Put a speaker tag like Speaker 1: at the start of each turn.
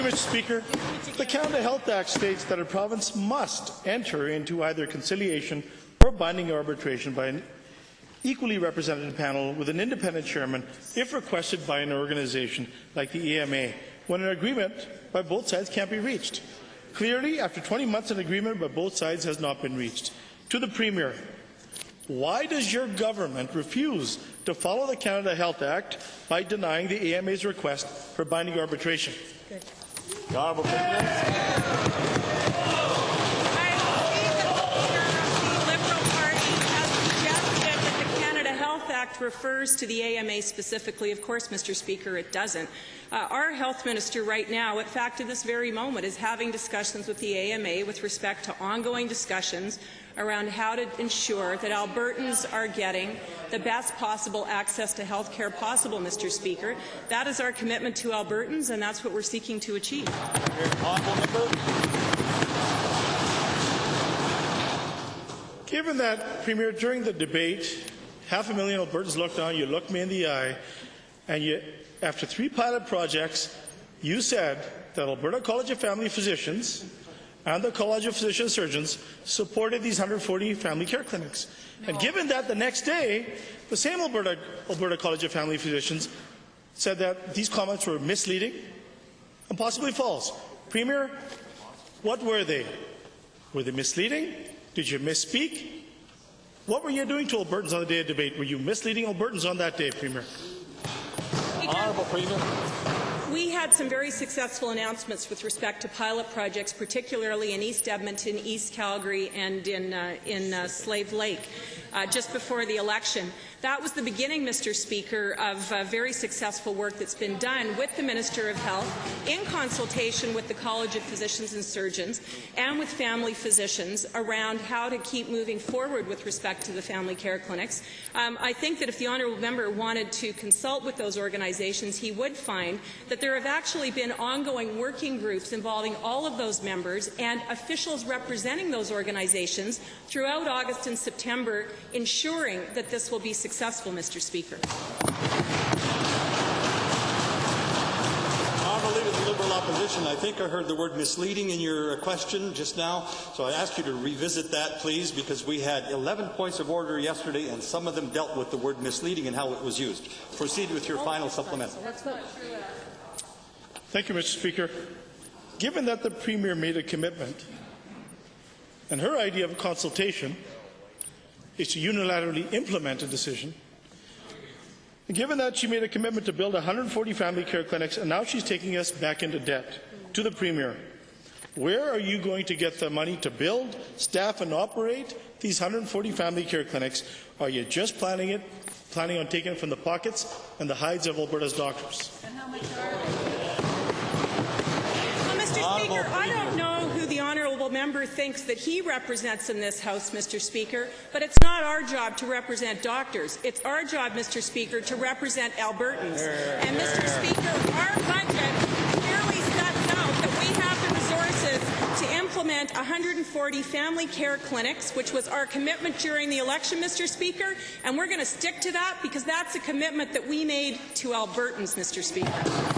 Speaker 1: you, Mr. Speaker. The Canada Health Act states that a province must enter into either conciliation or binding arbitration by an equally represented panel with an independent chairman if requested by an organization like the AMA, when an agreement by both sides can't be reached. Clearly, after 20 months, an agreement by both sides has not been reached. To the Premier, why does your government refuse to follow the Canada Health Act by denying the AMA's request for binding arbitration?
Speaker 2: Good.
Speaker 1: The Honourable Premier.
Speaker 2: Refers to the AMA specifically. Of course, Mr. Speaker, it doesn't. Our health minister right now, in fact, at this very moment, is having discussions with the AMA with respect to ongoing discussions around how to ensure that Albertans are getting the best possible access to health care possible, Mr. Speaker. That is our commitment to Albertans, and that's what we're seeking to achieve.
Speaker 1: Given that, Premier, during the debate, 500,000 Albertans looked on, you looked me in the eye, and you, after 3 pilot projects, you said that Alberta College of Family Physicians and the College of Physician Surgeons supported these 140 family care clinics. No. And given that the next day, the same Alberta College of Family Physicians said that these comments were misleading and possibly false. Premier, what were they? Were they misleading? Did you misspeak? What were you doing to Albertans on the day of debate? Were you misleading Albertans on that day, Premier?
Speaker 3: Honourable Premier.
Speaker 2: We had some very successful announcements with respect to pilot projects, particularly in East Edmonton, East Calgary, and in Slave Lake, just before the election. That was the beginning, Mr. Speaker, of very successful work that's been done with the Minister of Health in consultation with the College of Physicians and Surgeons and with family physicians around how to keep moving forward with respect to the family care clinics. I think that if the honourable member wanted to consult with those organizations, he would find that there have actually been ongoing working groups involving all of those members and officials representing those organizations throughout August and September, ensuring that this will be successful, Mr. Speaker.
Speaker 3: Honourable Leader of the Liberal Opposition, I think I heard the word misleading in your question just now, so I ask you to revisit that, please, because we had 11 points of order yesterday, and some of them dealt with the word misleading and how it was used. Proceed with your final supplement.
Speaker 1: Thank you, Mr. Speaker. Given that the Premier made a commitment, and her idea of a consultation is to unilaterally implement a decision, and given that she made a commitment to build 140 family care clinics, and now she's taking us back into debt, to the Premier, where are you going to get the money to build, staff, and operate these 140 family care clinics? Are you just planning on taking it from the pockets and the hides of Alberta's doctors?
Speaker 2: And how much are they? Mr. Speaker, I don't know who the honourable member thinks that he represents in this House, Mr. Speaker, but it's not our job to represent doctors. It's our job, Mr. Speaker, to represent Albertans. And, Mr. Speaker, our budget clearly sets out that we have the resources to implement 140 family care clinics, which was our commitment during the election, Mr. Speaker, and we're going to stick to that because that's a commitment that we made to Albertans, Mr. Speaker.